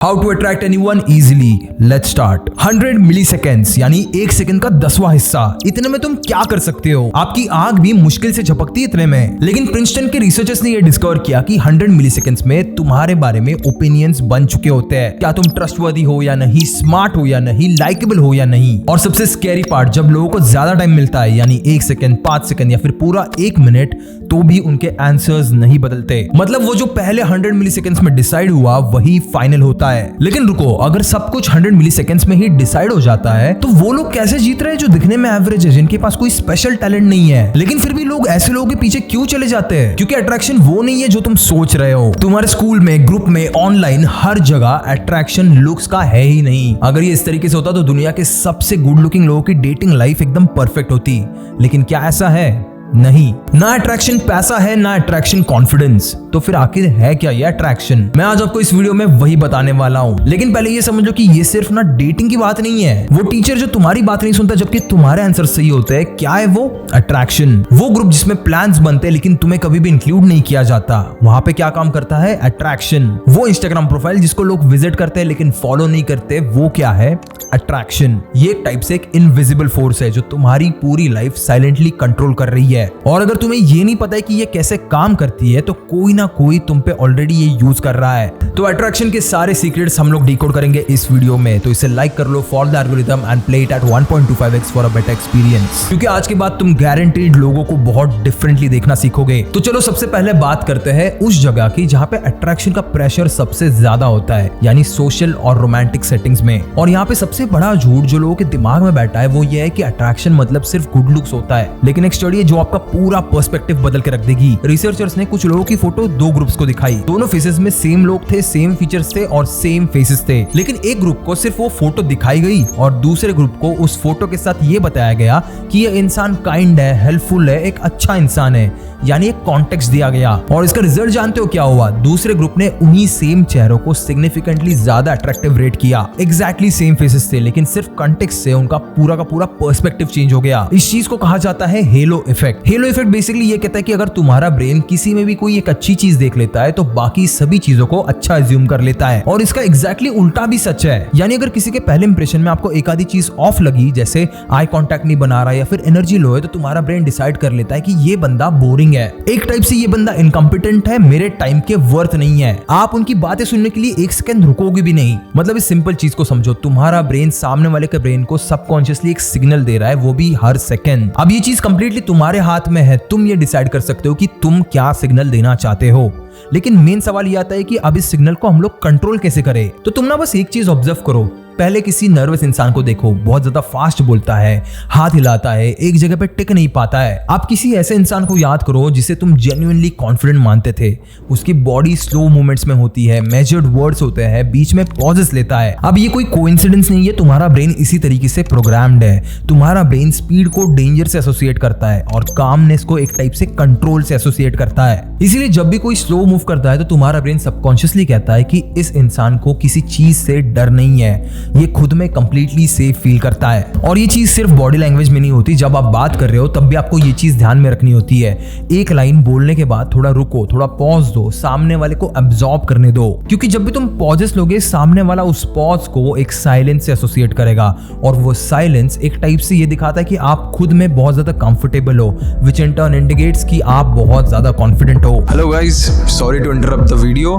How to attract anyone easily. Let's start. 100 milliseconds यानी 1 second का 10वां हिस्सा, इतने में तुम क्या कर सकते हो? आपकी आंख भी मुश्किल से झपकती है इतने में। लेकिन प्रिंसटन के रिसर्चर्स ने यह डिस्कवर किया कि 100 मिलीसेकेंड्स में तुम्हारे बारे में ओपिनियंस बन चुके होते हैं। क्या तुम ट्रस्टवर्दी हो या नहीं, स्मार्ट हो या नहीं, लाइकेबल हो या नहीं। और सबसे स्कैरी पार्ट, जब लोगों को ज्यादा टाइम मिलता है यानी 1 सेकंड, 5 सेकंड या फिर पूरा 1 मिनट, तो भी उनके आंसर्स नहीं बदलते। मतलब वो जो पहले 100 मिलीसेकेंड्स में डिसाइड हुआ वही फाइनल होता है। लेकिन रुको, अगर सब कुछ 100 मिलीसेकेंड्स में ही डिसाइड हो जाता है तो वो लोग कैसे जीत रहे हैं जो दिखने में एवरेज है, जिनके पास कोई स्पेशल टैलेंट नहीं है? लेकिन फिर भी लोग ऐसे लोगों के पीछे क्यों चले जाते हैं? क्योंकि अट्रैक्शन वो नहीं है जो तुम सोच रहे हो। तुम्हारे स्कूल में, ग्रुप में, ऑनलाइन, हर जगह अट्रैक्शन लुक्स का है ही नहीं। अगर ये इस तरीके से होता तो दुनिया के सबसे गुड लुकिंग लोगों की डेटिंग लाइफ एकदम परफेक्ट होती। लेकिन क्या ऐसा है? नहीं। ना अट्रैक्शन पैसा है, ना अट्रैक्शन कॉन्फिडेंस। तो फिर आखिर है क्या ये अट्रैक्शन? मैं आज आपको इस वीडियो में वही बताने वाला हूं। लेकिन पहले ये समझ लो कि ये सिर्फ ना डेटिंग की बात नहीं है। वो टीचर जो तुम्हारी बात नहीं सुनता जबकि तुम्हारे आंसर सही होते हैं, क्या है वो? अट्रैक्शन। वो ग्रुप जिसमें प्लान्स बनते हैं लेकिन तुम्हें कभी भी इंक्लूड नहीं किया जाता, वहां पे क्या काम करता है? अट्रैक्शन। वो इंस्टाग्राम प्रोफाइल जिसको लोग विजिट करते हैं लेकिन फॉलो नहीं करते, वो क्या है? अट्रैक्शन। ये एक टाइप से एक इनविजिबल फोर्स है जो तुम्हारी पूरी लाइफ साइलेंटली कंट्रोल कर रही है। और अगर तुम्हें ये नहीं पता है कि ये कैसे काम करती है तो कोई ना कोई तुम पे ऑलरेडी ये यूज कर रहा है। तो अट्रैक्शन के सारे सीक्रेट्स हम लोग डिकोड करेंगे इस वीडियो में। तो इसे लाइक कर लो, follow the algorithm and play it at 1.25x for a better experience. क्योंकि आज के बाद तुम गारंटीड लोगों को बहुत डिफरेंटली देखना सीखोगे। तो चलो सबसे पहले बात करते हैं उस जगह की जहां पे अट्रैक्शन का प्रेशर सबसे ज्यादा होता है, यानी सोशल और रोमांटिक सेटिंग्स में। और यहाँ पे सबसे बड़ा झूठ जो लोगों के दिमाग में बैठा है वो ये है कि अट्रैक्शन मतलब सिर्फ गुड लुक्स होता है। लेकिन एक स्टडी है जो आपका पूरा पर्सपेक्टिव बदल के रख देगी। रिसर्चर्स ने कुछ लोगों की फोटो 2 ग्रुप्स को दिखाई। दोनों फेसेस में सेम लोग थे, सेम फीचर्स थे और सेम फेसेस थे। लेकिन एक ग्रुप को सिर्फ वो फोटो दिखाई गई और दूसरे ग्रुप को उस फोटो के साथ ये बताया गया कि ये इंसान काइंड है, हेल्पफुल है, एक अच्छा इंसान है, यानी एक कॉन्टेक्स्ट दिया गया। और इसका रिजल्ट जानते हो क्या हुआ? दूसरे ग्रुप ने उन्हीं सेम चेहरों को सिग्निफिकेंटली ज्यादा अट्रैक्टिव रेट किया। एग्जैक्टली सेम फेसेस थे लेकिन सिर्फ कॉन्टेक्स्ट से उनका पूरा का पूरा पर्सपेक्टिव चेंज हो गया। इस चीज को कहा जाता है hello effect. Hello effect basically ये कहता है कि अगर तुम्हारा ब्रेन किसी में भी कोई एक अच्छी चीज देख लेता है तो बाकी सभी चीजों को अच्छा अज्यूम कर लेता है। और इसका एग्जैक्टली उल्टा भी सच है। यानी अगर किसी के पहले इंप्रेशन में आपको एक आधी चीज ऑफ लगी, जैसे आई कांटेक्ट नहीं बना रहा या फिर एनर्जी लो है, तो तुम्हारा ब्रेन डिसाइड कर लेता है कि ये बंदा बोरिंग है। एक टाइप से ये बंदा इनकॉम्पिटेंट है, मेरे टाइम के वर्थ नहीं है। आप उनकी बातें सुनने के लिए 1 सेकंड रुकोगे भी नहीं। मतलब इस सिंपल चीज को समझो, तुम्हारा ब्रेन सामने वाले के ब्रेन को सबकॉन्शियसली एक सिग्नल दे रहा है, वो भी हर सेकंड। अब ये चीज कंप्लीटली तुम्हारे हाथ में है। तुम ये डिसाइड कर सकते हो कि तुम क्या सिग्नल देना चाहते हो। लेकिन मेन सवाल ये आता है कि अब इस सिग्नल को हम लोग कंट्रोल कैसे करें? तो तुम ना बस एक चीज ऑब्जर्व करो। पहले किसी नर्वस इंसान को देखो, बहुत ज्यादा फास्ट बोलता है, हाथ हिलाता है, एक जगह पे टिक नहीं पाता है। आप किसी ऐसे इंसान को याद करो जिसे तुम जेन्युइनली कॉन्फिडेंट मानते थे। उसकी बॉडी स्लो मूवमेंट्स में होती है, मेजर्ड वर्ड्स होते हैं, बीच में पॉजेस लेता है। अब ये कोई कोइंसिडेंस नहीं है, तुम्हारा ब्रेन इसी तरीके से प्रोग्राम्ड है। तुम्हारा ब्रेन स्पीड को डेंजर से एसोसिएट करता है और कामनेस को एक टाइप से कंट्रोल से एसोसिएट करता है। इसीलिए जब भी कोई स्लो मूव करता है तो तुम्हारा ब्रेन सबकॉन्शियसली कहता है कि इस इंसान को किसी चीज से डर नहीं है, ये खुद में कंप्लीटली सेफ फील करता है। और ये चीज सिर्फ बॉडी लैंग्वेज में नहीं होती, जब आप बात कर रहे हो तब भी आपको ये चीज ध्यान में रखनी होती है। एक लाइन बोलने के बाद थोड़ा रुको, थोड़ा पॉज दो, सामने वाले को अब्सॉर्ब करने दो। क्योंकि जब भी तुम पॉजेस लोगे, सामने वाला उस पॉज को एक साइलेंस से एसोसिएट करेगा और वो साइलेंस एक टाइप से ये दिखाता है कि आप खुद में बहुत ज्यादा कंफर्टेबल हो, विच इन टर्न इंडिकेट्स कि आप बहुत ज्यादा कॉन्फिडेंट हो। Hello guys, sorry to interrupt the video,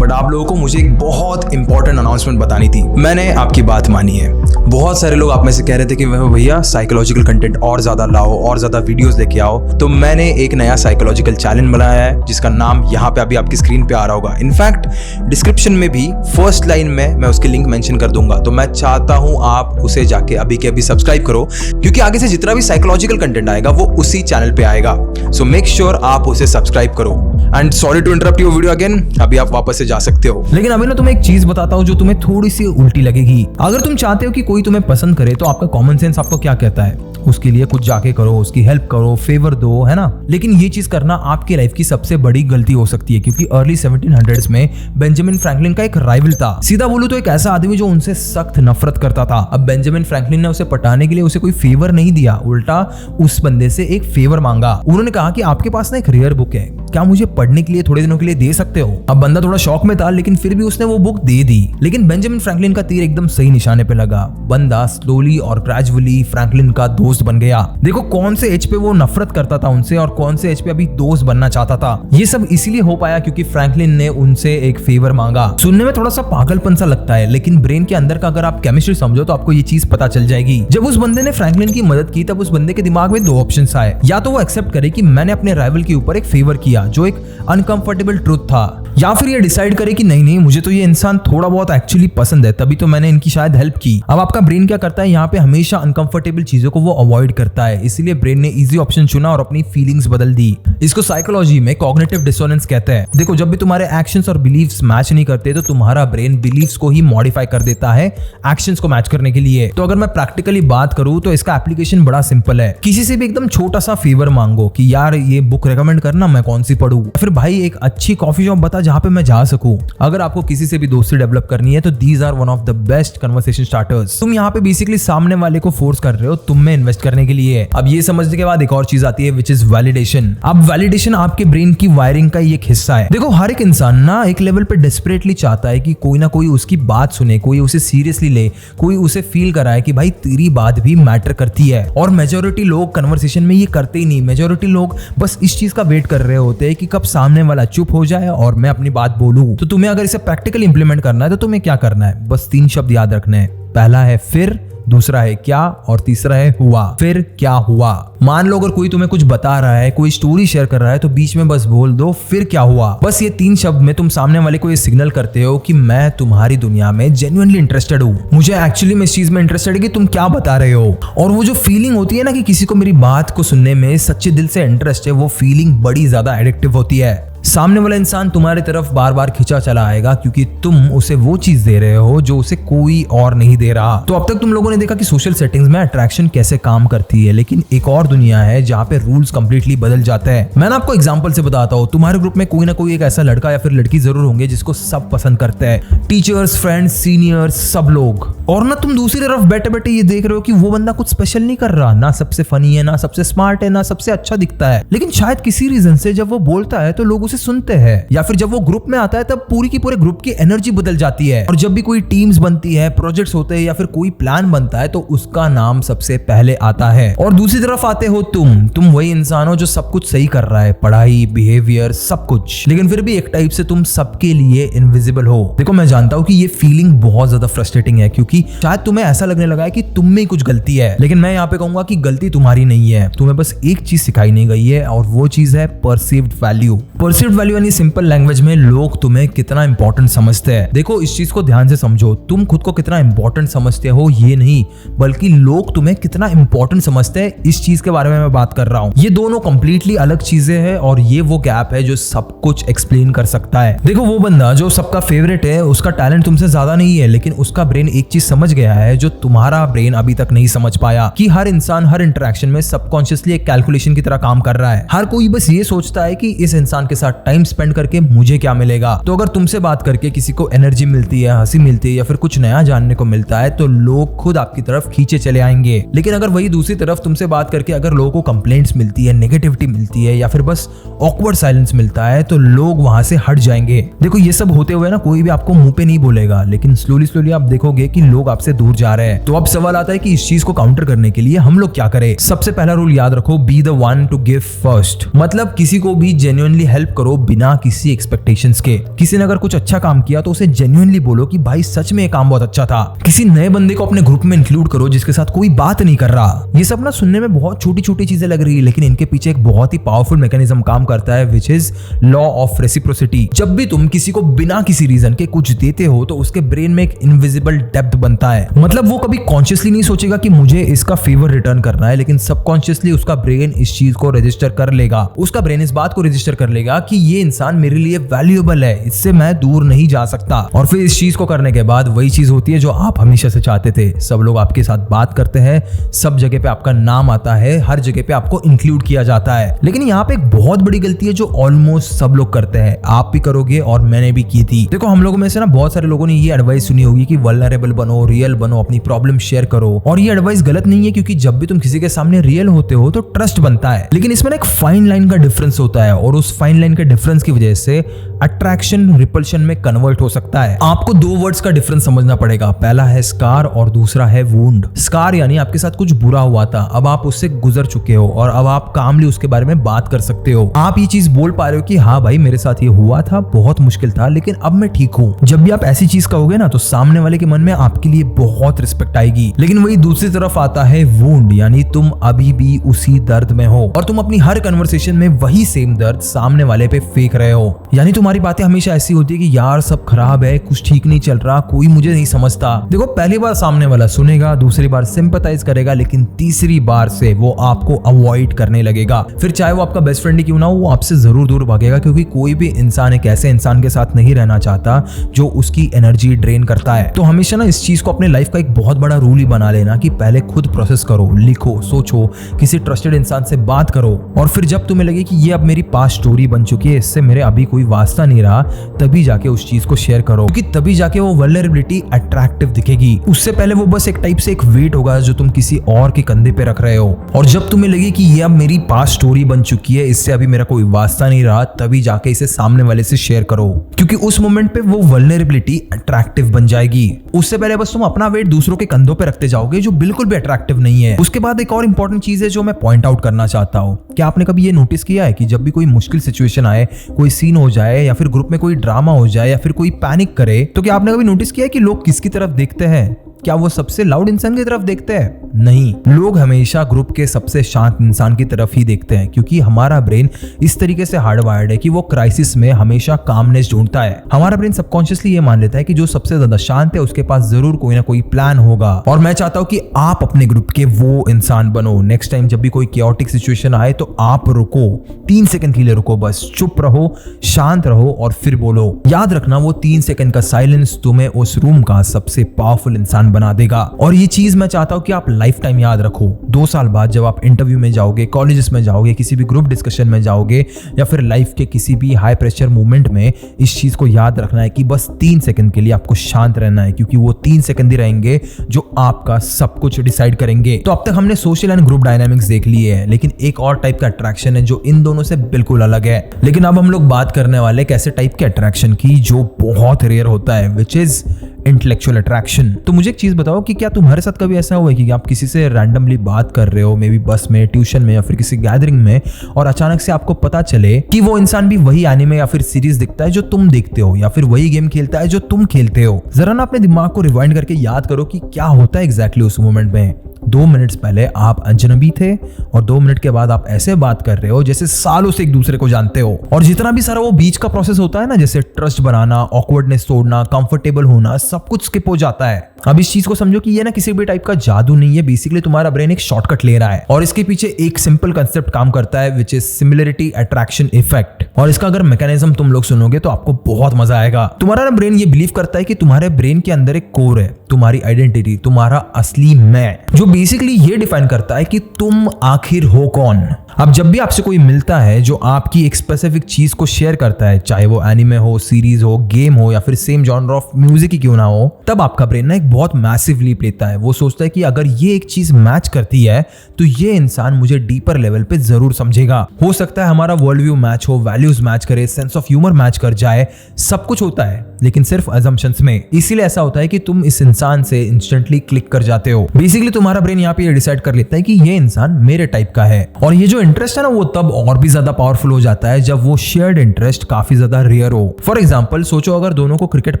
but आप लोगों को मुझे एक बहुत इंपॉर्टेंट अनाउंसमेंट बतानी थी। मैंने आपकी बात मानी है। बहुत सारे लोग आप में से कह रहे थे कि भैया साइकोलॉजिकल कंटेंट और ज्यादा लाओ और ज्यादा वीडियोस लेके आओ। तो मैंने एक नया साइकोलॉजिकल चैलेंज बनाया है जिसका नाम यहाँ पे अभी आपकी स्क्रीन पे आ रहा होगा। इनफैक्ट डिस्क्रिप्शन में भी फर्स्ट लाइन में मैं उसकी लिंक मेंशन कर दूंगा। तो मैं चाहता हूँ आप उसे जाके अभी के अभी सब्सक्राइब करो, क्योंकि आगे से जितना भी साइकोलॉजिकल कंटेंट आएगा वो उसी चैनल पे आएगा। सो मेक श्योर आप उसे सब्सक्राइब करो। And sorry to interrupt your video again, अभी आप वापस से जा सकते हो। लेकिन अभी ना तुम्हें एक चीज बताता हूँ जो तुम्हें थोड़ी सी उल्टी लगेगी। अगर तुम चाहते हो कि कोई तुम्हें पसंद करे तो आपका कॉमन सेंस आपको क्या कहता है? उसके लिए कुछ जाके करो, उसकी हेल्प करो, फेवर दो, है ना? लेकिन ये चीज करना आपकी लाइफ की सबसे बड़ी गलती हो सकती है, क्योंकि अर्ली 1700s में बेंजामिन फ्रैंकलिन का एक राइवल था। सीधा बोलूं तो एक ऐसा आदमी जो उनसे सख्त नफरत करता था। अब बेंजामिन फ्रैंकलिन ने उसे पटाने के लिए उसे कोई फेवर नहीं दिया, उल्टा उस बंदे से एक फेवर मांगा। उन्होंने कहा कि आपके पास ना एक रेयर बुक है, क्या मुझे पढ़ने के लिए थोड़े दिनों के लिए दे सकते हो? अब बंदा थोड़ा शौक में था, लेकिन फिर भी उसने वो बुक दे दी। लेकिन बेंजामिन फ्रैंकलिन का तीर एकदम सही निशाने पे लगा। बंदा स्लोली और ग्रेजुअली फ्रैंकलिन का दोस्त बन गया। देखो कौन से एज पे वो नफरत करता था उनसे और कौन से एज पे अभी दोस्त बनना चाहता था। ये सब इसीलिए हो पाया क्योंकि फ्रैंकलिन ने उनसे एक फेवर मांगा। सुनने में थोड़ा सा पागलपन सा लगता है, लेकिन ब्रेन के अंदर का अगर आप केमिस्ट्री समझो तो आपको ये चीज पता चल जाएगी। जब उस बंदे ने फ्रैंकलिन की मदद की तब उस बंदे के दिमाग में दो ऑप्शंस आए। या तो वो एक्सेप्ट करे कि मैंने अपने राइवल के ऊपर एक फेवर किया जो एक अनकंफर्टेबल ट्रुथ था, या फिर ये डिसाइड करे कि नहीं मुझे तो ये इंसान थोड़ा बहुत एक्चुअली पसंद है, तभी तो मैंने इनकी शायद हेल्प की। अब आपका ब्रेन क्या करता है, यहाँ पे हमेशा अनकंफर्टेबल चीजों को वो अवॉइड करता है, इसीलिए ब्रेन ने इजी ऑप्शन चुना और अपनी फीलिंग्स बदल दी। इसको साइकोलॉजी में कॉग्निटिव डिसोनेंस कहते हैं। देखो जब भी तुम्हारे एक्शंस और बिलीव्स मैच नहीं करते तो तुम्हारा ब्रेन बिलीव्स को ही मॉडिफाई कर देता है एक्शंस को मैच करने के लिए। तो अगर मैं प्रैक्टिकली बात करूं तो इसका एप्लीकेशन बड़ा सिंपल है। किसी से भी एकदम छोटा सा फेवर मांगो कि यार ये बुक रेकमेंड करना, मैं कौन सी पढूं, फिर भाई एक अच्छी कॉफी शॉप बता जहां पे मैं जा सकूं। अगर आपको किसी से भी दोस्ती डेवलप करनी है तो these are one of the best conversation starters. तुम यहाँ पे बेसिकली सामने वाले को फोर्स कर रहे हो तुम में इन्वेस्ट करने के लिए। अब ये समझने के बाद एक और चीज आती है विच इज वैलिडेशन। अब वैलिडेशन आपके ब्रेन की वायरिंग का एक हिस्सा है। देखो हर एक इंसान ना एक लेवल पे डेस्परेटली चाहता है कि कोई ना कोई उसकी बात सुने, कोई उसे सीरियसली ले, कोई उसे फील कराए कि भाई तेरी बात भी मैटर करती है। और मेजोरिटी लोग कन्वर्सेशन में ये करते ही नहीं। मेजोरिटी लोग बस इस चीज का वेट कर रहे होते हैं कि कब सामने वाला चुप हो जाए और मैं अपनी बात बोलूं। तो तुम्हें अगर इसे प्रैक्टिकली इंप्लीमेंट करना है तो तुम्हें क्या करना है, बस 3 शब्द याद रखने हैं। पहला है फिर, दूसरा है क्या और तीसरा है हुआ। फिर क्या हुआ। मान लो अगर कोई तुम्हें कुछ बता रहा है, कोई स्टोरी शेयर कर रहा है तो बीच में बस बोल दो फिर क्या हुआ। बस ये 3 शब्द में तुम सामने वाले को ये सिग्नल करते हो कि मैं तुम्हारी दुनिया में जेन्युइनली इंटरेस्टेड हूँ, मुझे एक्चुअली में इस चीज में इंटरेस्टेड है कि तुम क्या बता रहे हो। और वो जो फीलिंग होती है ना कि किसी को मेरी बात को सुनने में सच्चे दिल से इंटरेस्ट है, वो फीलिंग बड़ी ज्यादा एडिक्टिव होती है। सामने वाला इंसान तुम्हारी तरफ बार बार खिंचा चला आएगा क्योंकि तुम उसे वो चीज दे रहे हो जो उसे कोई और नहीं दे रहा। तो अब तक तुम लोगों ने देखा कि सोशल सेटिंग्स में अट्रैक्शन कैसे काम करती है, लेकिन एक और दुनिया है जहाँ पे रूल्स कंप्लीटली बदल जाते हैं। मैं ना आपको एग्जांपल से बताता हूँ। तुम्हारे ग्रुप में कोई ना कोई एक ऐसा लड़का या फिर लड़की जरूर होंगे जिसको सब पसंद करते हैं, टीचर्स, फ्रेंड्स, सीनियर्स, सब लोग। और ना तुम दूसरी तरफ बैठे बैठे ये देख रहे हो कि वो बंदा कुछ स्पेशल नहीं कर रहा, ना सबसे फनी है, ना सबसे स्मार्ट है, ना सबसे अच्छा दिखता है, लेकिन शायद किसी रीजन से जब वो बोलता है तो लोग उसे सुनते हैं। या फिर जब वो ग्रुप में आता है तब पूरी की पूरे ग्रुप की एनर्जी बदल जाती है। और जब भी कोई टीम्स बनती है, प्रोजेक्ट्स होते हैं या फिर कोई प्लान बनता है तो उसका नाम सबसे पहले आता है। और दूसरी तरफ आते हो तुम वही इंसान हो जो सब कुछ सही कर रहा है, पढ़ाई, बिहेवियर, सब कुछ, लेकिन फिर भी एक टाइप से तुम सबके लिए इनविजिबल हो। देखो मैं जानता हूँ कि ये फीलिंग बहुत ज्यादा फ्रस्ट्रेटिंग है क्योंकि शायद तुम्हें ऐसा लगने लगा है कि तुम में कुछ गलती है, लेकिन मैं यहाँ पे कहूंगा कि गलती तुम्हारी नहीं है। तुम्हें बस एक चीज सिखाई नहीं गई है और वो चीज है परसीव्ड वैल्यू। परसीव्ड वैल्यू यानी सिंपल लैंग्वेज में लोग तुम्हें कितना इंपॉर्टेंट समझते हैं। देखो इस चीज को ध्यान से समझो, तुम खुद को कितना इंपॉर्टेंट समझते हो ये नहीं, बल्कि लोग तुम्हें कितना इंपॉर्टेंट समझते हैं इस चीज के बारे में मैं बात कर रहा हूँ। ये दोनों कंप्लीटली अलग चीजें हैं और ये वो गैप है जो सब कुछ एक्सप्लेन कर सकता है। देखो वो बंदा जो सबका फेवरेट है उसका टैलेंट तुमसे ज्यादा नहीं है, लेकिन उसका ब्रेन एक चीज समझ गया है जो तुम्हारा ब्रेन अभी तक नहीं समझ पाया, कि हर इंसान हर इंटरेक्शन में सबकॉन्शियसली एक कैलकुलेशन की तरह काम कर रहा है। हर कोई बस ये सोचता है कि इस इंसान के साथ टाइम स्पेंड करके मुझे क्या मिलेगा। तो अगर तुमसे बात करके किसी को एनर्जी मिलती है, हंसी मिलती है या फिर कुछ नया जानने को मिलता है तो लोग खुद आपकी तरफ खींचे चले आएंगे। लेकिन अगर वही दूसरी तरफ तुमसे बात करके अगर लोगों को कंप्लेंट्स मिलती है, नेगेटिविटी मिलती है या फिर बस ऑकवर्ड साइलेंस मिलता है तो लोग वहां से हट जाएंगे। देखो ये सब होते हुए ना कोई भी आपको मुंह पे नहीं बोलेगा, लेकिन स्लोली आप देखोगे कि लोग आपसे दूर जा रहे हैं। तो अब सवाल आता है कि इस चीज को काउंटर करने के लिए हम लोग क्या करें। सबसे पहला रूल याद रखो, be the one two give first. मतलब किसी को भी जेन्युइनली हेल्प करो बिना किसी एक्सपेक्टेशंस के। किसी ने अगर कुछ अच्छा काम किया तो उसे जेन्युइनली बोलो कि भाई सच में ये काम बहुत अच्छा था। किसी नए बंदे को अपने ग्रुप में इंक्लूड करो जिसके साथ कोई बात नहीं कर रहा। ये सब ना सुनने में बहुत छोटी छोटी चीजें लग रही है, लेकिन इनके पीछे एक बहुत ही पावरफुल मैकेनिज्म काम करता है which is law of reciprocity. जब भी तुम किसी को बिना किसी रीजन के कुछ देते हो तो उसके ब्रेन में एक इनविजिबल डेप्थ बनता है। मतलब वो कभी कॉन्शियसली नहीं सोचेगा कि मुझे इसका फेवर रिटर्न करना है, लेकिन सबकॉन्शियसली उसका ब्रेन इस चीज को रजिस्टर कर लेगा। उसका ब्रेन इस बात को रजिस्टर कर लेगा कि ये इंसान मेरे लिए वैल्यूएबल है, इससे मैं दूर नहीं जा सकता। और फिर इस चीज को करने के बाद वही चीज होती है जो आप हमेशा से चाहते थे। सब लोग आपके साथ बात करते हैं, सब जगह पे आपका नाम आता है, हर जगह पे आपको इंक्लूड किया जाता है। लेकिन यहाँ पे एक बहुत बड़ी गलती है जो ऑलमोस्ट सब लोग करते हैं, आप भी करोगे और मैंने भी की थी। देखो हम लोगों में से ना बहुत सारे लोगों ने ये एडवाइस सुनी होगी कि वल्नरेबल बनो, बनो, रियल बनो, अपनी प्रॉब्लम शेयर करो। और ये एडवाइस गलत नहीं है, क्योंकि जब भी तुम किसी के सामने रियल होते हो तो ट्रस्ट बनता है, लेकिन इसमें एक फाइन लाइन का डिफरेंस होता है, और उस फाइन लाइन के डिफरेंस की वजह से अट्रैक्शन रिपल्शन में कन्वर्ट हो सकता है। आपको दो वर्ड्स का डिफरेंस समझना पड़ेगा, पहला है स्कार और दूसरा है वुंड। स्कार यानी आपके साथ कुछ बुरा हुआ था, अब आप उससे गुजर चुके हो और अब आप कामली उसके बारे में बात कर सकते हो। आप ये चीज बोल पा रहे हो कि हाँ भाई मेरे साथ ये हुआ था, बहुत मुश्किल था, लेकिन अब मैं ठीक हूँ। जब भी आप ऐसी चीज कहोगे ना तो सामने वाले के मन में आपके लिए बहुत रिस्पेक्ट आएगी। लेकिन वही दूसरी तरफ आता है वुंड, यानी तुम अभी भी उसी दर्द में हो और तुम अपनी हर कन्वर्सेशन में वही सेम दर्द सामने वाले पे फेंक रहे हो। यानी तुम्हारी बातें हमेशा ऐसी होती है कि यार सब खराब है, कुछ ठीक नहीं चल रहा, कोई मुझे नहीं समझता। देखो पहली बार सामने वाला सुनेगा, दूसरी बार सिंपैथाइज करेगा, लेकिन तीसरी बार से वो आपको अवॉइड करने लगेगा। फिर चाहे वो आपका बेस्ट फ्रेंड ही क्यों ना हो, वो आपसे जरूर दूर भागेगा, क्योंकि कोई भी इंसान एक ऐसे इंसान के साथ नहीं रहना चाहता जो उसकी एनर्जी ड्रेन करता है। तो हमेशा ना इस चीज को अपने लाइफ का एक बहुत बड़ा रूल ही बना लेना कि पहले खुद प्रोसेस करो, लिखो, सोचो, किसी ट्रस्टेड इंसान से बात करो, और फिर जब तुम्हें लगे कि ये अब मेरी पास्ट स्टोरी बन चुकी है, इससे मेरे अभी कोई वास्ता नहीं रहा, तभी जाके उस चीज को शेयर करो, क्योंकि तभी जाके वो वल्नरेबिलिटी अट्रैक्टिव दिखेगी। उससे पहले वो बस एक टाइप से एक वेट होगा जो तुम किसी और के कंधे पे रख रहे हो। और जब तुम्हें लगे कि ये अब मेरी पास्ट स्टोरी बन चुकी है, इससे अभी मेरा कोई वास्ता नहीं रहा, तभी जाके इसे सामने वाले से शेयर करो, क्योंकि उस मोमेंट पे वो वल्नरेबिलिटी अट्रैक्टिव बन जाएगी। उससे पहले बस तुम अपना वेट दूसरों के कंधों पे रखते जाओगे, जो बिल्कुल भी अट्रैक्टिव नहीं है। उसके बाद एक और इंपॉर्टेंट चीज है जो मैं पॉइंट आउट करना चाहता हूँ। क्या आपने कभी ये नोटिस किया है कि जब भी कोई मुश्किल सिचुएशन आए, कोई सीन हो जाए या फिर ग्रुप में कोई ड्रामा हो जाए या फिर कोई पैनिक करे, तो क्या आपने कभी नोटिस किया है कि लोग किसकी तरफ देखते हैं? क्या वो सबसे लाउड इंसान की तरफ देखते हैं? नहीं, लोग हमेशा ग्रुप के सबसे शांत इंसान की तरफ ही देखते हैं, क्योंकि हमारा ब्रेन इस तरीके से हार्डवायर्ड है कि वो क्राइसिस में हमेशा कामनेस ढूंढता है। हमारा ब्रेन सबकॉन्शियसली ये मान लेता है कि जो सबसे ज्यादा शांत है उसके पास जरूर कोई ना कोई प्लान होगा। और मैं चाहता हूं कि आप अपने ग्रुप के वो इंसान बनो। नेक्स्ट टाइम जब भी कोई chaotic सिचुएशन आए तो आप रुको, 3 सेकंड के लिए रुको, बस चुप रहो, शांत रहो और फिर बोलो। याद रखना, वो 3 सेकंड का साइलेंस तुम्हें उस रूम का सबसे पावरफुल इंसान बना देगा। और ये चीज मैं चाहता हूं कि आप लाइफ टाइम याद रखो। 2 साल बाद जब आप इंटरव्यू में जाओगे, कॉलेजेस में जाओगे, किसी भी ग्रुप डिस्कशन में जाओगे या फिर लाइफ के किसी भी हाई प्रेशर मोमेंट में, इस चीज को याद रखना है कि बस 3 सेकंड के लिए आपको शांत रहना है, क्योंकि वो 3 सेकंड ही रहेंगे जो आपका सब कुछ डिसाइड करेंगे। तो अब तक हमने सोशल एंड ग्रुप डायनामिक्स देख लिए है, लेकिन एक और टाइप का अट्रैक्शन है जो इन दोनों से बिल्कुल अलग है। लेकिन अब हम लोग बात करने वाले एक ऐसे टाइप के अट्रैक्शन की जो बहुत रेयर होता है, विच इज इंटेलेक्चुअल अट्रैक्शन। तो मुझे एक चीज बताओ कि क्या तुम्हारे साथ कभी ऐसा हुआ है कि आप किसी से रैंडमली बात कर रहे हो, मे बी बस में, ट्यूशन में या फिर किसी गैदरिंग में, और अचानक से आपको पता चले कि वो इंसान भी वही एनिमे या फिर सीरीज दिखता है जो तुम देखते हो, या फिर वही गेम खेलता है जो तुम खेलते हो। जरा ना अपने दिमाग को रिवाइंड करके याद करो कि क्या होता है एग्जैक्टली उस मोमेंट में। 2 मिनट्स पहले आप अजनबी थे और 2 मिनट के बाद आप ऐसे बात कर रहे हो जैसे सालों से एक दूसरे को जानते हो। और जितना भी सारा वो बीच का प्रोसेस होता है ना, जैसे ट्रस्ट बनाना, ऑकवर्डनेस तोड़ना, कंफर्टेबल होना, सब कुछ स्किप हो जाता है। अब इस चीज को समझो कि ये ना किसी भी टाइप का जादू नहीं है, बेसिकली तुम्हारा ब्रेन एक शॉर्टकट ले रहा है और इसके पीछे एक सिंपल कंसेप्ट काम करता है, which is similarity attraction effect. और इसका अगर मैकेनिज्म तुम लोग सुनोगे तो आपको बहुत मजा आएगा। तुम्हारा ब्रेन ये बिलीव करता है कि तुम्हारे ब्रेन के अंदर एक कोर है, तुम्हारी आइडेंटिटी, तुम्हारा असली मैं, जो बेसिकली ये डिफाइन करता है कि तुम आखिर हो कौन। अब जब भी आपसे कोई मिलता है जो आपकी एक स्पेसिफिक चीज को शेयर करता है, चाहे वो एनिमे हो, सीरीज हो, गेम हो या फिर सेम जॉनर ऑफ म्यूजिक ही क्यों ना हो, तब आपका ब्रेन ना एक बहुत मैसिव लीप लेता है। वो सोचता है कि अगर ये एक चीज मैच करती है तो ये इंसान मुझे डीपर लेवल पे जरूर समझेगा। हो सकता है हमारा वर्ल्ड व्यू मैच हो, वैल्यूज मैच करे, सेंस ऑफ ह्यूमर मैच कर जाए, सब कुछ होता है, लेकिन सिर्फ अजम्पशंस में। इसीलिए ऐसा होता है कि तुम इस इंसान से इंस्टेंटली क्लिक कर जाते हो। बेसिकली तुम्हारा ब्रेन यहाँ पे डिसाइड कर लेता है कि ये इंसान मेरे टाइप का है। और ये जो इंटरेस्ट है ना, वो तब और भी ज्यादा पावरफुल हो जाता है जब वो शेयर्ड इंटरेस्ट काफी ज्यादा रेयर हो। फॉर एग्जांपल सोचो, अगर दोनों को क्रिकेट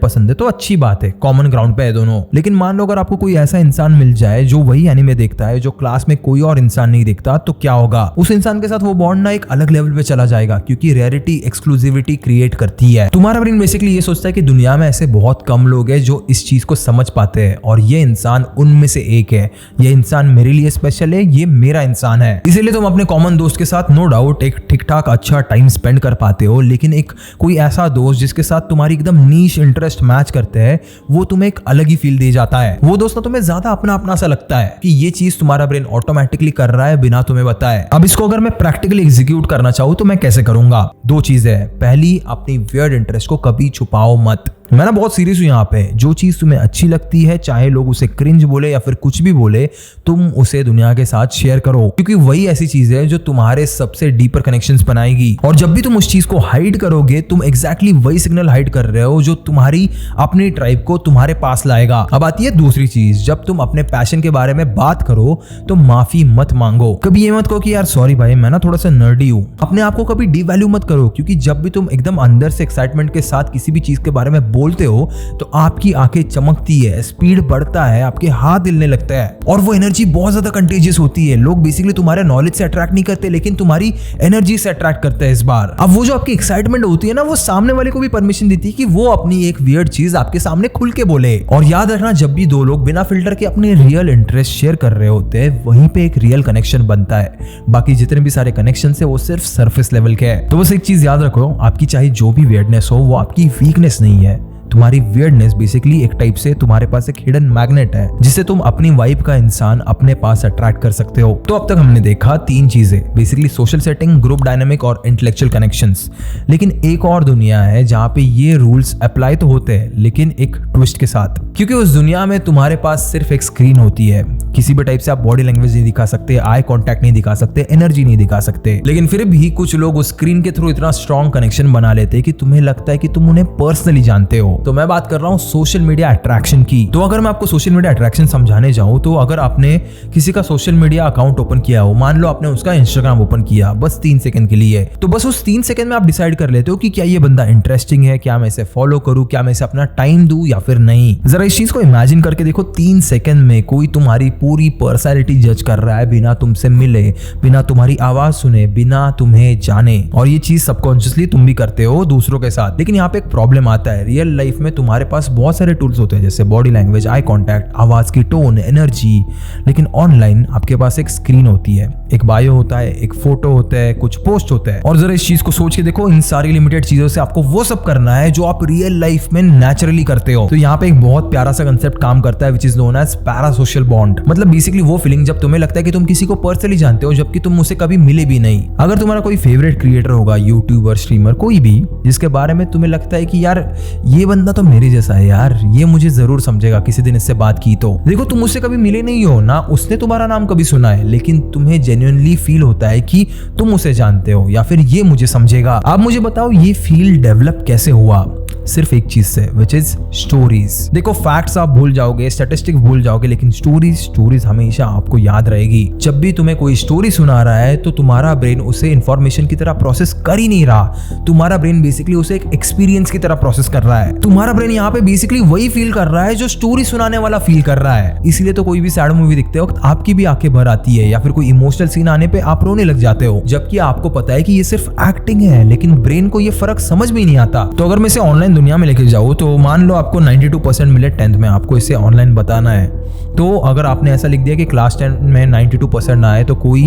पसंद है तो अच्छी बात है, कॉमन ग्राउंड पे है दोनों। लेकिन मान लो अगर आपको कोई ऐसा इंसान मिल जाए जो वही एनिमे देखता है, जो क्लास में कोई और इंसान नहीं देखता, तो क्या होगा? उस इंसान के साथ वो बॉन्ड ना एक अलग लेवल पे चला जाएगा, क्योंकि रेयरिटी एक्सक्लूसिविटी क्रिएट करती है। तुम्हारा ब्रेन बेसिकली ये सोचता है कि दुनिया में ऐसे बहुत कम लोग हैं जो इस चीज को समझ पाते हैं और ये इंसान उनमें से एक है। ये इंसान मेरे लिए स्पेशल है, ये मेरा इंसान है। इसीलिए तुम अपने कॉमन दोस्त के साथ नो डाउट एक ठीक ठाक अच्छा टाइम स्पेंड कर पाते हो, लेकिन एक कोई ऐसा दोस्त जिसके साथ तुम्हारी एकदम नीश इंटरेस्ट मैच करते हैं, वो तुम्हें एक अलग ही फील दे जाता है। वो दोस्त ना तुम्हें ज्यादा अपना अपना सा लगता है कि ये चीज तुम्हारा ब्रेन ऑटोमेटिकली कर रहा है बिना तुम्हें बताए। अब इसको अगर मैं प्रैक्टिकली एग्जीक्यूट करना चाहूँ तो मैं कैसे करूंगा? 2 चीजें। पहली, अपनी वियर्ड इंटरेस्ट को कभी छुपाओ मत। मैं ना बहुत सीरियस हूँ यहाँ पे। जो चीज तुम्हें अच्छी लगती है, चाहे लोग उसे क्रिंज बोले या फिर कुछ भी बोले, तुम उसे दुनिया के साथ शेयर करो, क्योंकि वही ऐसी चीज है जो तुम्हारे सबसे डीपर कनेक्शंस बनाएगी। और जब भी तुम उस चीज को हाइड करोगे, तुम एग्जैक्टली वही सिग्नल हाइड कर रहे हो जो तुम्हारी अपनी ट्राइब को तुम्हारे पास लाएगा। अब आती है दूसरी चीज, जब तुम अपने पैशन के बारे में बात करो तो माफी मत मांगो। कभी ये मत कहो कि यार सॉरी भाई, मैं ना थोड़ा सा नर्डी हूँ। अपने आप को कभी डिवैल्यू मत करो, क्योंकि जब भी तुम एकदम अंदर से एक्साइटमेंट के साथ किसी भी चीज के बारे में बोलते हो तो आपकी आंखें चमकती है, स्पीड बढ़ता है, आपके हाथ हिलने लगता है, और वो एनर्जी बहुत ज्यादा कंटेजियस होती है। लोग बेसिकली तुम्हारे नॉलेज से अट्रैक्ट नहीं करते, लेकिन तुम्हारी एनर्जी से अट्रैक्ट करते हैं इस बार। अब वो जो आपकी एक्साइटमेंट होती है ना, वो सामने वाले को भी परमिशन देती है कि वो अपनी एक वियर्ड चीज आपके सामने खुल के बोले। और याद रखना, जब भी दो लोग बिना फिल्टर के अपने रियल इंटरेस्ट शेयर कर रहे होते हैं, वहीं पे एक रियल कनेक्शन बनता है। बाकी जितने भी सारे कनेक्शन है वो सिर्फ सरफेस लेवल के हैं। तो बस एक चीज याद रखो, आपकी चाहे जो भी वियर्डनेस हो, वो आपकी वीकनेस नहीं है। तुम्हारी वियर्डनेस बेसिकली एक टाइप से तुम्हारे पास एक हिडन मैग्नेट है, जिससे तुम अपनी वाइब का इंसान अपने पास अट्रैक्ट कर सकते हो। तो अब तक हमने देखा 3 चीजें, basically social setting, group dynamic और इंटेलेक्चुअल कनेक्शंस। लेकिन एक और दुनिया है जहाँ पे ये रूल्स अप्लाई तो होते हैं, लेकिन एक ट्विस्ट के साथ, क्योंकि उस दुनिया में तुम्हारे पास सिर्फ एक स्क्रीन होती है। किसी भी टाइप से आप बॉडी लैंग्वेज नहीं दिखा सकते, आई कॉन्टैक्ट नहीं दिखा सकते, एनर्जी नहीं दिखा सकते, लेकिन फिर भी कुछ लोग उस स्क्रीन के थ्रू इतना स्ट्रॉन्ग कनेक्शन बना लेते हैं कि तुम्हें लगता है कि तुम उन्हें पर्सनली जानते हो। तो मैं बात कर रहा हूँ सोशल मीडिया अट्रैक्शन की। तो अगर मैं आपको सोशल मीडिया अट्रैक्शन समझाने जाऊं, तो अगर आपने किसी का सोशल मीडिया अकाउंट ओपन किया हो, मान लो आपने उसका इंस्टाग्राम ओपन किया बस 3 सेकंड के लिए, तो बस उस 3 सेकंड में आप डिसाइड कर लेते हो कि क्या ये बंदा इंटरेस्टिंग है, क्या मैं इसे फॉलो करूं, क्या मैं इसे अपना टाइम दूं या फिर नहीं। जरा इस चीज को इमेजिन करके देखो, 3 सेकंड में कोई तुम्हारी पूरी पर्सनैलिटी जज कर रहा है, बिना तुमसे मिले, बिना तुम्हारी आवाज सुने, बिना तुम्हें जाने। और ये चीज सबकॉन्शियसली तुम भी करते हो दूसरों के साथ। लेकिन यहाँ पे एक प्रॉब्लम आता है, रियल लाइफ में तुम्हारे पास बहुत सारे टूल्स होते हैं, जैसे बॉडी लैंग्वेज, आई कांटेक्ट, आवाज की टोन, एनर्जी, लेकिन ऑनलाइन आपके पास एक स्क्रीन होती है, एक बायो होता है, एक फोटो होता है, कुछ पोस्ट होता है। और जरा इस चीज को सोच के देखो, इन सारी लिमिटेड चीजों से आपको वो सब करना है जो आप रियल लाइफ में नेचुरली करते हो। तो यहाँ पे एक बहुत प्यारा सा कंसेप्ट काम करता है, which is known as parasocial bond. मतलब बेसिकली वो फीलिंग जब तुम्हें लगता है कि तुम किसी को पर्सनली जानते हो, जबकि तुम उससे कभी मिले भी नहीं। अगर तुम्हारा कोई फेवरेट क्रिएटर होगा, यूट्यूबर, स्ट्रीमर, कोई भी, जिसके बारे में तुम्हें लगता है कि यार ये बंदा तो मेरे जैसा है, यार ये मुझे जरूर समझेगा किसी दिन इससे बात की तो। देखो, तुम उससे कभी मिले नहीं हो ना, उसने तुम्हारा नाम कभी सुना है, लेकिन तुम्हें जेन्युइनली फील होता है कि तुम उसे जानते हो या फिर ये मुझे समझेगा। आप मुझे बताओ, ये फील डेवलप कैसे हुआ? सिर्फ एक चीज से, विच इज स्टोरीज। देखो, फैक्ट्स आप भूल जाओगे, स्टैटिस्टिक्स भूल जाओगे, लेकिन स्टोरीज हमेशा आपको याद रहेगी। जब भी तुम्हें कोई स्टोरी सुना रहा है तो तुम्हारा ब्रेन उसे इंफॉर्मेशन की तरह प्रोसेस कर ही नहीं रहा, तुम्हारा ब्रेन बेसिकली उसे एक एक्सपीरियंस की तरह प्रोसेस कर रहा है। तुम्हारा ब्रेन यहाँ पे बेसिकली वही फील कर रहा है जो स्टोरी सुनाने वाला फील कर रहा है। इसलिए तो कोई भी सैड मूवी दिखते वक्त आपकी भी आंखें भर आती है, या फिर कोई इमोशनल सीन आने पे आप रोने लग जाते हो, जबकि आपको पता है कि ये सिर्फ एक्टिंग है, लेकिन ब्रेन को ये फर्क समझ में नहीं आता। तो अगर मैं इसे ऑनलाइन दुनिया में लेके जाऊं, तो मान लो आपको 92% मिले 10th में, आपको इसे ऑनलाइन बताना है। तो अगर आपने ऐसा लिख दिया कि क्लास 10 में 92% ना आए, तो कोई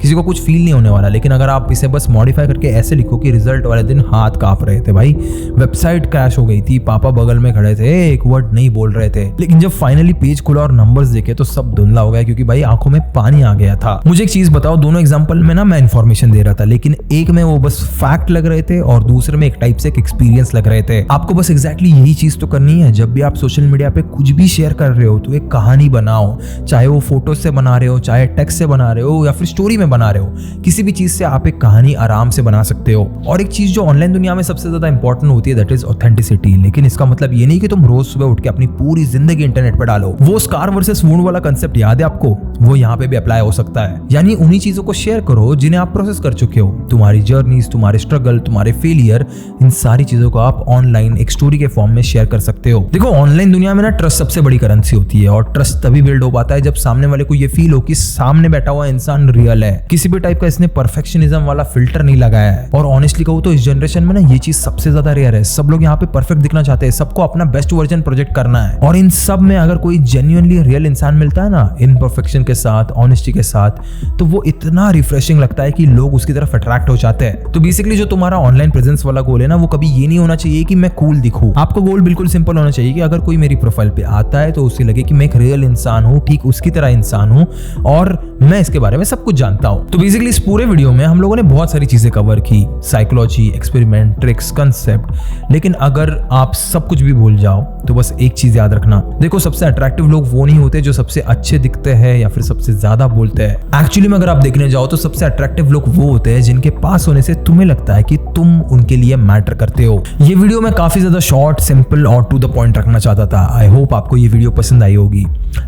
किसी को कुछ फील नहीं होने वाला। लेकिन अगर आप इसे बस मॉडिफाई करके ऐसे लिखो कि रिजल्ट वाले दिन हाथ कांप रहे थे भाई, वेबसाइट क्रैश हो गई थी, पापा बगल में खड़े थे, एक वर्ड नहीं बोल रहे थे, लेकिन जब फाइनली पेज खुला और नंबर्स देखे तो सब धुंधला हो गया, क्योंकि भाई आंखों में पानी आ गया था। मुझे एक चीज बताओ, दोनों एग्जांपल में ना मैं इन्फॉर्मेशन दे रहा था, लेकिन एक में वो बस फैक्ट लग रहे थे और दूसरे में एक टाइप से एक एक्सपीरियंस लग रहे थे। आपको बस एग्जैक्टली यही चीज तो करनी है। जब भी आप सोशल मीडिया पे कुछ भी शेयर कर रहे हो, तो एक कहानी बनाओ, चाहे वो फोटो से बना रहे हो, चाहे टेक्स्ट से बना रहे हो, या फिर स्टोरी में बना रहे हो, किसी भी चीज से आप एक कहानी आराम से बना सकते हो। और एक चीज जो ऑनलाइन दुनिया में सबसे ज्यादा इंपॉर्टेंट होती है, दैट इज ऑथेंटिसिटी। लेकिन इसका मतलब ये नहीं कि तुम रोज सुबह उठ के अपनी पूरी जिंदगी इंटरनेट पे डालो। वो स्कार वर्सेस वुंड वाला कंसेप्ट याद है आपको? वो यहाँ पे भी अप्लाई हो सकता है। यानी उन्हीं चीजों को शेयर करो जिन्हें आप प्रोसेस कर चुके हो, तुम्हारी जर्नीज, तुम्हारे स्ट्रगल, तुम्हारे फेलियर, इन सारी चीजों को आप ऑनलाइन एक स्टोरी के फॉर्म में शेयर कर सकते हो। देखो, ऑनलाइन दुनिया में ना ट्रस्ट सबसे बड़ी करेंसी होती है, और ट्रस्ट तभी बिल्ड हो पाता है जब सामने वाले को ये फील हो कि सामने बैठा हुआ इंसान रियल है, किसी भी टाइप का इसने परफेक्शनिज्म वाला फिल्टर नहीं लगाया है। और ऑनेस्टली कहूँ तो इस जनरेशन में ना ये चीज सबसे ज्यादा रेयर है। सब लोग यहाँ पे परफेक्ट दिखना चाहते हैं, सबको अपना बेस्ट वर्जन प्रोजेक्ट करना है, और इन सब में अगर कोई जेन्युइनली रियल इंसान मिलता है ना, इम्परफेक्शन के साथ, ऑनेस्टी के साथ, तो वो इतना रिफ्रेशिंग लगता है कि लोग उसकी तरफ अट्रैक्ट हो जाते हैं। तो बेसिकली जो तुम्हारा ऑनलाइन प्रेजेंस वाला गोल है ना, वो कभी ये नहीं होना चाहिए कि मैं कूल दिखूं। आपका गोल बिल्कुल सिंपल होना चाहिए कि अगर कोई मेरी प्रोफाइल पे आता है तो उसे लगे कि मैं एक रियल इंसान हूँ, ठीक उसकी तरह इंसान हूँ और मैं इसके बारे में सब कुछ जानता हूँ। तो बेसिकली इस पूरे वीडियो में हम लोगों ने बहुत सारी चीजें कवर की, साइकोलॉजी, एक्सपेरिमेंट, ट्रिक्स, कंसेप्ट। लेकिन अगर आप सब कुछ भी भूल जाओ तो बस एक चीज याद रखना, देखो सबसे अट्रैक्टिव लोग वो नहीं होते जो सबसे अच्छे दिखते हैं या फिर सबसे ज्यादा बोलते हैं। एक्चुअली में अगर आप देखने जाओ तो सबसे अट्रैक्टिव लोग वो होते हैं जिनके पास होने से तुम्हें लगता है कि तुम उनके लिए मैटर करते हो। ये वीडियो मैं काफी ज्यादा शॉर्ट, सिंपल और टू द पॉइंट रखना चाहता था। आई होप आपको ये वीडियो पसंद आई होगी।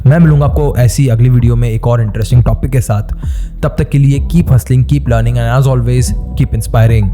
मैं मिलूंगा आपको ऐसी अगली वीडियो में एक और इंटरेस्टिंग टॉपिक के साथ। तब तक के लिए keep hustling, keep learning and as always keep inspiring.